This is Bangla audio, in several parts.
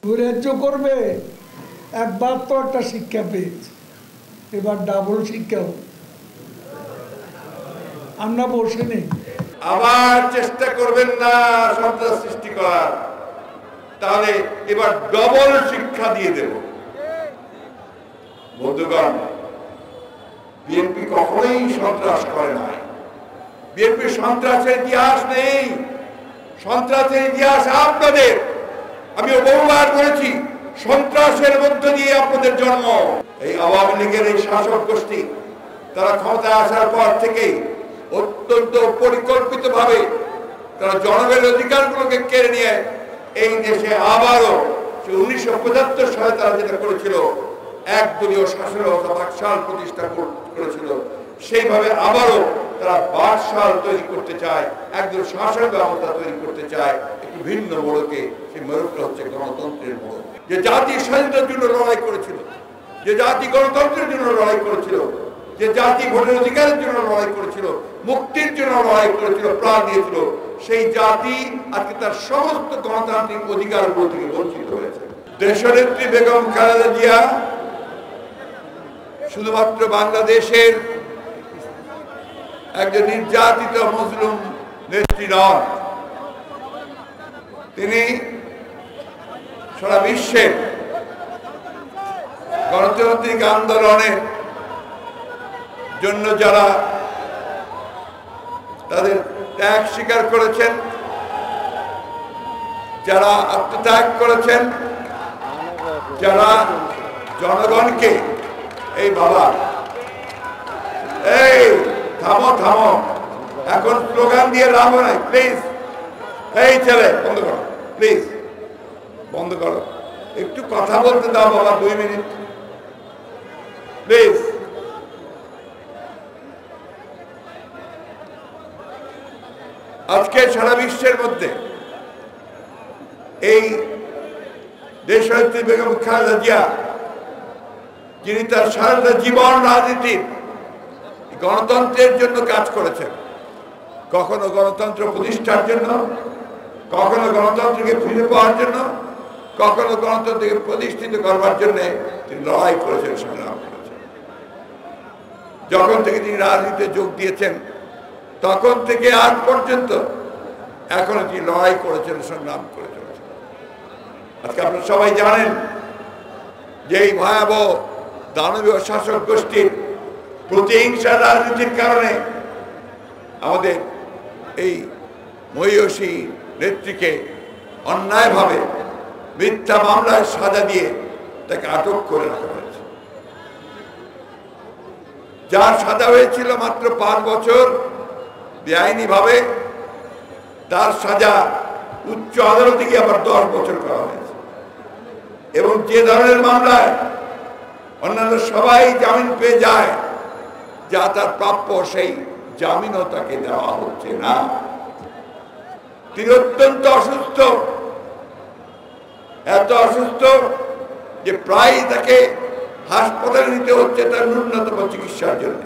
নৈরাজ্য করবে। একবার তো একটা শিক্ষা পেয়েছে, এবার ডাবল শিক্ষা। আমরা বসে নেই। আবার চেষ্টা করবেন না সন্ত্রাস সৃষ্টি করার, তাহলে এবার ডবল শিক্ষা দিয়ে দেব। বন্ধুগণ, বিএনপি কখনোই সন্ত্রাস করে নাই। বিএনপি সন্ত্রাসের ইতিহাস নেই। সন্ত্রাসের ইতিহাস আপনাদের। আমি বহুবার বলেছি, সন্ত্রাসের মধ্য দিয়ে আপনাদের জন্ম। এই আওয়ামী লীগের এই শাসক গোষ্ঠী তারা ক্ষমতায় আসার পর থেকেই অত্যন্ত পরিকল্পিত ভাবে তারা জনগণের অধিকারগুলোকে কেড়ে নিয়ে এই দেশে আবারও 1975 সালে তারা যেটা করেছিল, একদলীয় শাসন বাকশাল প্রতিষ্ঠা করেছিল, সেইভাবে আবারও তারা বাকশাল তৈরি করতে চায়, একদল শাসন ব্যবস্থা তৈরি করতে চায় একটু ভিন্ন মোড়কে। সেই মোড়কটা হচ্ছে গণতন্ত্রের মোড়। যে জাতি স্বাধীনতার জন্য লড়াই করেছিল, যে জাতি গণতন্ত্রের জন্য লড়াই করেছিল, যে জাতি ভোটের অধিকারের জন্য লড়াই করেছিল, মুক্তির জন্য লড়াই করেছিল, প্রাণ দিয়েছিল, সেই জাতি আজকে তার সমস্ত গণতান্ত্রিক অধিকারগুলো থেকে বঞ্চিত হয়েছে। দেশনেত্রী বেগম খালেদা জিয়া শুধুমাত্র বাংলাদেশের একজন নির্যাতিত মুসলিম নেত্রী নন, তিনি সারা বিশ্বের গণতান্ত্রিক আন্দোলনের জন্য যারা তাদের ত্যাগ স্বীকার করেছেন, যারা আত্মত্যাগ করেছেন, যারা জনগণকে এই বাবা এই থামো থামো, এখন স্লোগান দিয়ে লাভ নাই, প্লিজ। এই ছেলে বন্ধ করো, প্লিজ বন্ধ করো, একটু কথা বলতে দাও বাবা, 2 মিনিট প্লিজ। আজকে সারা বিশ্বের মধ্যে এই দেশনেত্রী বেগম খালেদা জিয়া, যিনি তার সারাটা জীবন রাজনীতির গণতন্ত্রের জন্য কাজ করেছেন, কখনো গণতন্ত্র প্রতিষ্ঠার জন্য, কখনো গণতন্ত্রকে ফিরে পাওয়ার জন্য, কখনো গণতন্ত্রকে প্রতিষ্ঠিত করবার জন্য তিনি লড়াই করেছেন, সংগ্রাম করেছেন। যখন থেকে তিনি রাজনীতিতে যোগ দিয়েছেন তখন থেকে আজ পর্যন্ত এখনো তিনি লড়াই করেছেন, সংগ্রাম করে চলেছেন। আজকে আপনারা সবাই জানেন যে এই ভয়াবহ দানবীয় শাসক গোষ্ঠীর প্রতিহিংসার রাজনীতির কারণে আমাদের এই মহিষী নেত্রীকে অন্যায়ভাবে মিথ্যা মামলায় সাজা দিয়ে তাকে আটক করে রাখা হয়েছে। যার সাজা হয়েছিল মাত্র 5 বছর, বেআইনি ভাবে তার সাজা উচ্চ আদালতে গিয়ে আবার 10 বছর করা হয়েছে। এবং যে ধরনের মামলায় অন্যান্য সবাই জামিন পেয়ে যায়, যা তার প্রাপ্য, সেই জামিনও তাকে দেওয়া হচ্ছে না। তিনি অত্যন্ত অসুস্থ, এত অসুস্থ যে প্রায় তাকে হাসপাতালে নিতে হচ্ছে তার ন্যূনতম চিকিৎসার জন্য।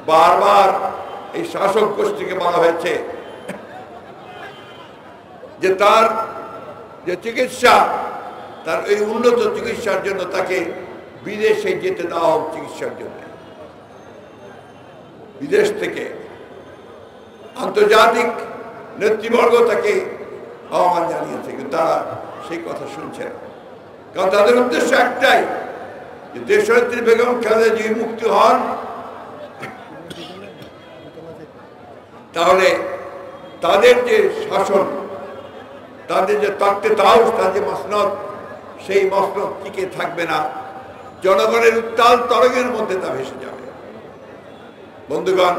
বারবার এই শাসক গোষ্ঠীকে বলা হয়েছে যে তার যে চিকিৎসা, তার এই উন্নত চিকিৎসার জন্য তাকে বিদেশে যেতে দেওয়া হোক চিকিৎসার জন্য। বিদেশ থেকে আন্তর্জাতিক নেতৃবর্গ তাকে আহ্বান জানিয়েছে, কিন্তু তারা সেই কথা শুনছে না। কারণ তাদের উদ্দেশ্য একটাই, যে দেশনেত্রী বেগম খালেদা জিয়া মুক্তি হন, তাহলে তাদের যে শাসন, তাদের যে তক্তে তাউস, তাদের যে মসনদ, সেই মসনদ টিকে থাকবে না, জনগণের উত্তাল তরঙ্গের মধ্যে তা ভেসে যাবে। বন্ধুগণ,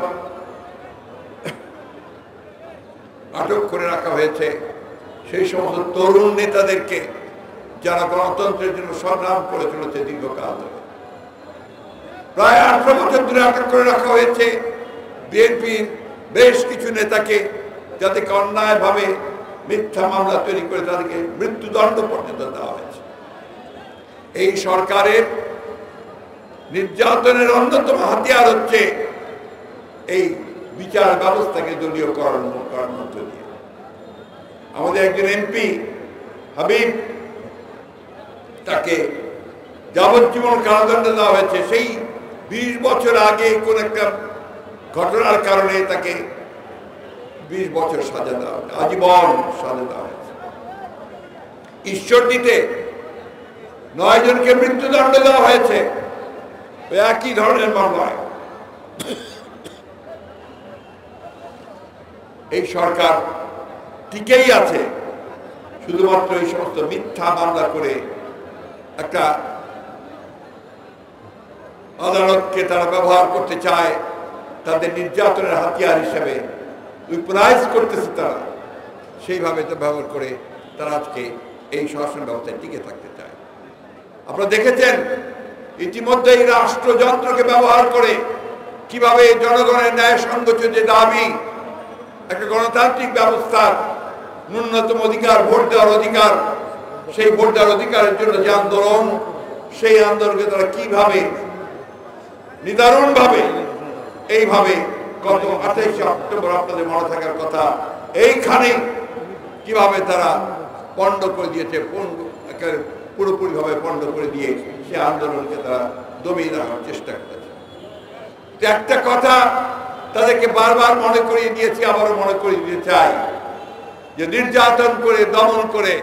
আটক করে রাখা হয়েছে সেই সমস্ত তরুণ নেতাদেরকে যারা গণতন্ত্রের জন্য সংগ্রাম করে চলেছে দীর্ঘকাল ধরে। প্রায় 18 বছর ধরে আটক করে রাখা হয়েছে বিএনপির বেশ কিছু নেতাকে, যাদেরকে অন্যায়ভাবে মিথ্যা মামলা তৈরি করে তাদেরকে মৃত্যুদণ্ড পর্যন্ত দেওয়া হয়েছে। এই সরকারের নির্যাতনের অন্যতম হাতিয়ার হচ্ছে এই বিচার ব্যবস্থাকে দলীয়করণ মধ্য দিয়ে। আমাদের একজন এমপি হাবিব তাকে যাবজ্জীবন কারাদণ্ড দেওয়া হয়েছে। সেই 20 বছর আগে কোন একটা ঘটনার কারণে তাকে 20 বছর সাজা দেওয়া হয়েছে, আজীবন সাজা দেওয়া হয়েছে। ঈশ্বরদীতে 9 জনকে মৃত্যুদণ্ড দেওয়া হয়েছে একই ধরনের মামলায়। এই সরকার টিকেই আছে শুধুমাত্র এই সমস্ত মিথ্যা মামলা করে। একটা আদালতকে তারা ব্যবহার করতে চায় তাদের নির্যাতনের হাতিয়ার হিসেবে, উইপনাইজ করতেছে তারা, সেইভাবে তো ব্যবহার করে তারা আজকে এই শাসন ব্যবস্থায় টিকে থাকতে চায়। আপনারা দেখেছেন ইতিমধ্যে এই রাষ্ট্রযন্ত্রকে ব্যবহার করে কিভাবে জনগণের ন্যায় সঙ্গত যে দাবি, একটা গণতান্ত্রিক ব্যবস্থার ন্যূনতম অধিকার, ভোট দেওয়ার অধিকার, সেই ভোট দেওয়ার অধিকারের জন্য যে আন্দোলন, সেই আন্দোলনকে তারা কিভাবে নিদারুণভাবে এইভাবে গত 28 অক্টোবর আপনাদের মনে থাকার কথা, এইখানে কিভাবে তারা পণ্ড করে দিয়েছে, পুরোপুরিভাবে পণ্ড করে দিয়ে সে আন্দোলনকে তারা দমিয়ে রাখার চেষ্টা করেছে। একটা কথা তাদেরকে বারবার মনে করিয়ে দিয়েছি, আবারও মনে করিয়ে দিতে চাই যে নির্যাতন করে, দমন করে,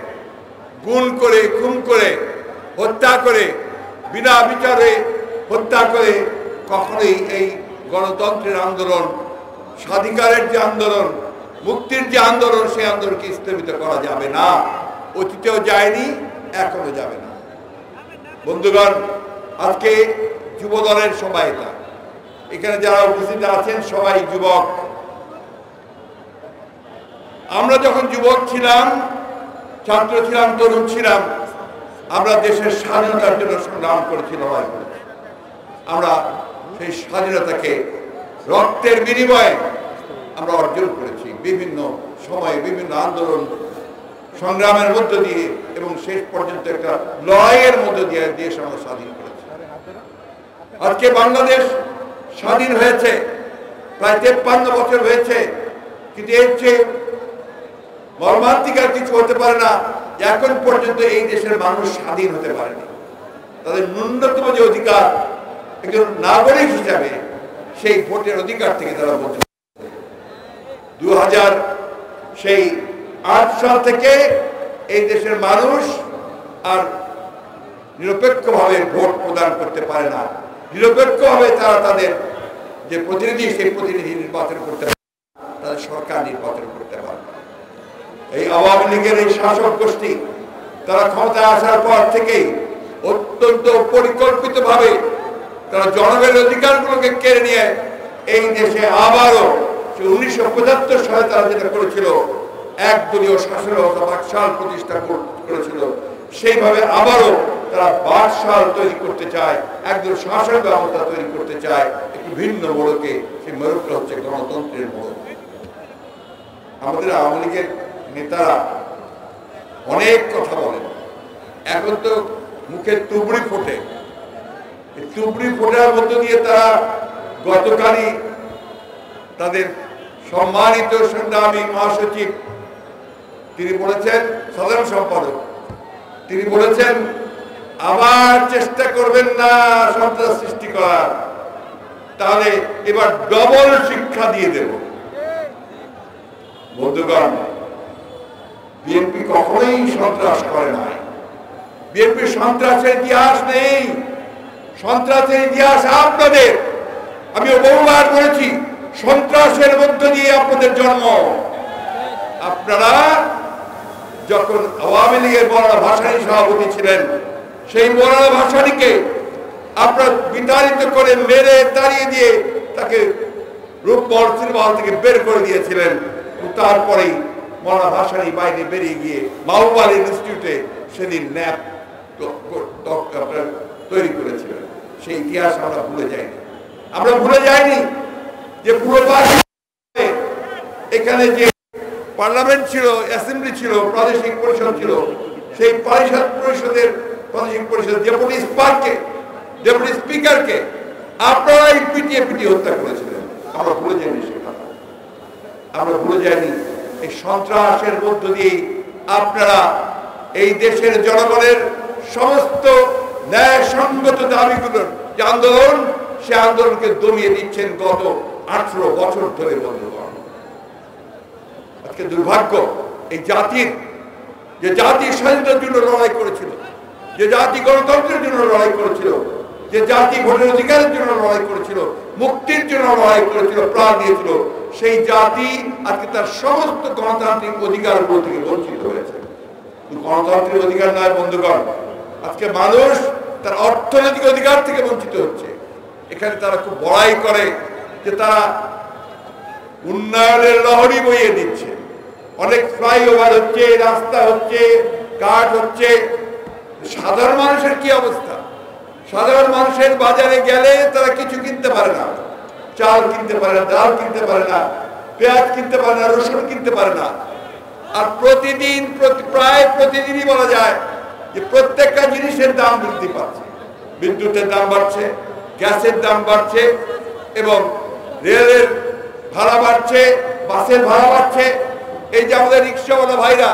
গুম করে, খুন করে, হত্যা করে, বিনা বিচারে হত্যা করে কখনোই এই গণতন্ত্রের আন্দোলন, স্বাধিকারের যে আন্দোলন, মুক্তির যে আন্দোলন, সেই আন্দোলনকে স্থগিত করা যাবে না। অতীতেও যায়নি, এখনো যাবে না। বন্ধুগণ, আজকে যুব দলের সবাই, এখানে যারা উপস্থিত আছেন সবাই যুবক। আমরা যখন যুবক ছিলাম, ছাত্র ছিলাম, তরুণ ছিলাম, আমরা দেশের স্বাধীনতার জন্য সংগ্রাম করেছি, লড়াই করেছি। আমরা সেই স্বাধীনতাকে রক্তের বিনিময়ে আমরা অর্জন করেছি, বিভিন্ন সময়ে বিভিন্ন আন্দোলন সংগ্রামের মধ্য দিয়ে, এবং শেষ পর্যন্ত একটা লড়াইয়ের মধ্য দিয়ে দেশ আমরা স্বাধীন করেছি। আজকে বাংলাদেশ স্বাধীন হয়েছে, প্রায় 53 বছর হয়েছে, কিন্তু এর চেয়ে মর্মান্তিক আর কিছু হতে পারে না। এখন পর্যন্ত এই দেশের মানুষ স্বাধীন হতে পারেনি। তাদের ন্যূনতম যে অধিকার, একজন নাগরিক হিসাবে, সেই ভোটের অধিকার থেকে তারা বঞ্চিত। 2008 সাল থেকে এই দেশের মানুষ আর নিরপেক্ষভাবে ভোট প্রদান করতে পারে না। নিরপেক্ষভাবে তারা তাদের যে প্রতিনিধি, সেই প্রতিনিধি নির্বাচন করতে পারে, তাদের সরকার নির্বাচন করতে পারে। এই আওয়ামী লীগের এই শাসক গোষ্ঠী তারা ক্ষমতায় আসার পর থেকেই অত্যন্ত পরিকল্পিতভাবে তারা জনগণের অধিকারগুলোকে কেড়ে নিয়ে এই দেশে আবারও 1975 সালে তারা যেটা করেছিল, একদলীয় শাসন ব্যবস্থা, বাকশাল প্রতিষ্ঠা করেছিল, সেইভাবে আবারও তারা বাকশাল তৈরি করতে চায়, একদল শাসন ব্যবস্থা তৈরি করতে চায়, একটু ভিন্ন মোড়কে। সেই মোড়কটা হচ্ছে গণতন্ত্রের মোড়ক। আমাদের আওয়ামী লীগের নেতারা অনেক কথা বলেন, এখন তো মুখে তুবড়ি ফোটে। তুবড়ি ফোটার মধ্য দিয়ে তারা গতকালই তাদের সম্মানিত সংগ্রামী মহাসচিব, তিনি বলেছেন, সাধারণ সম্পাদক, তিনি বলেছেন আবার চেষ্টা করবেন না সন্ত্রাস সৃষ্টি করার, তাহলে এবার ডবল শিক্ষা দিয়ে দেব। বন্ধুগণ, বিএনপি কখনোই সন্ত্রাস করে নাই। বিএনপি সন্ত্রাসের ইতিহাস নেই। সন্ত্রাসের ইতিহাস আপনাদের। আমি বহুবার বলেছি, সন্ত্রাসের মধ্য দিয়ে আপনাদের জন্ম। আপনারা যখন আওয়ামী লীগের মৌলানা ভাসানী সভাপতি ছিলেন, সেই মৌলানা ভাসানীকে আপনারা বিতাড়িত করে, মেরে তাড়িয়ে দিয়ে তাকে রূপমহল সিনেমা হল থেকে বের করে দিয়েছিলেন। তারপরেই মৌলানা ভাসানী বাইরে বেরিয়ে গিয়ে মাহবুব ইনস্টিটিউটে সেদিন ন্যাপ তৈরি করেছিলেন। সেই ইতিহাস আমরা ভুলে যাইনি। আমরা ভুলে যাইনি যে পুরো এখানে যে পার্লামেন্ট ছিল, অ্যাসেম্বলি ছিল, প্রাদেশিক পরিষদ ছিল, সেই পরিষদের প্রাদেশিক পরিষদ ডেপুটি স্পিকারকে আপনারাই পিটিয়ে হত্যা করেছিলেন। আমরা ভুলে যাইনি সে কথা। আমরা ভুলে যাইনি এই সন্ত্রাসের মধ্য দিয়ে আপনারা এই দেশের জনগণের সমস্ত ন্যায়সঙ্গত দাবিগুলোর যে আন্দোলন, সে আন্দোলনকে দমিয়ে দিচ্ছেন গত 18 বছর ধরে। বন্ধুগণ, আজকে দুর্ভাগ্য এই জাতির, যে জাতি স্বাধীনতার জন্য লড়াই করেছিল, যে জাতি গণতন্ত্রের জন্য লড়াই করেছিল, যে জাতি ভোটের অধিকারের জন্য লড়াই করেছিল, মুক্তির জন্য লড়াই করেছিল, প্রাণ দিয়েছিল, সেই জাতি আজকে তার সমস্ত গণতান্ত্রিক অধিকারগুলো থেকে বঞ্চিত হয়েছে। গণতান্ত্রিক অধিকার নয় বন্ধুগণ, আজকে মানুষ তার অর্থনৈতিক অধিকার থেকে বঞ্চিত হচ্ছে। এখানে তারা খুব বড়াই করে যে তারা উন্নয়নের লহরী বইয়ে দিচ্ছে, অনেক ফ্লাইওভার হচ্ছে, রাস্তা হচ্ছে, কাঠ হচ্ছে। সাধারণ মানুষের কি অবস্থা? সাধারণ মানুষের বাজারে গেলে তারা কিছু কিনতে পারে না, চাল কিনতে পারে না, ডাল কিনতে পারে না, পেঁয়াজ কিনতে পারে না, রসুন কিনতে পারে না। আর প্রতিদিন প্রায় প্রতিদিনই বলা যায় যে প্রত্যেকটা জিনিসের দাম বৃদ্ধি পাচ্ছে। বিদ্যুতের দাম বাড়ছে, গ্যাসের দাম বাড়ছে, এবং রেলের ভাড়া বাড়ছে, বাসের ভাড়া বাড়ছে। এই যে আমাদের রিক্সাওয়ালা ভাইরা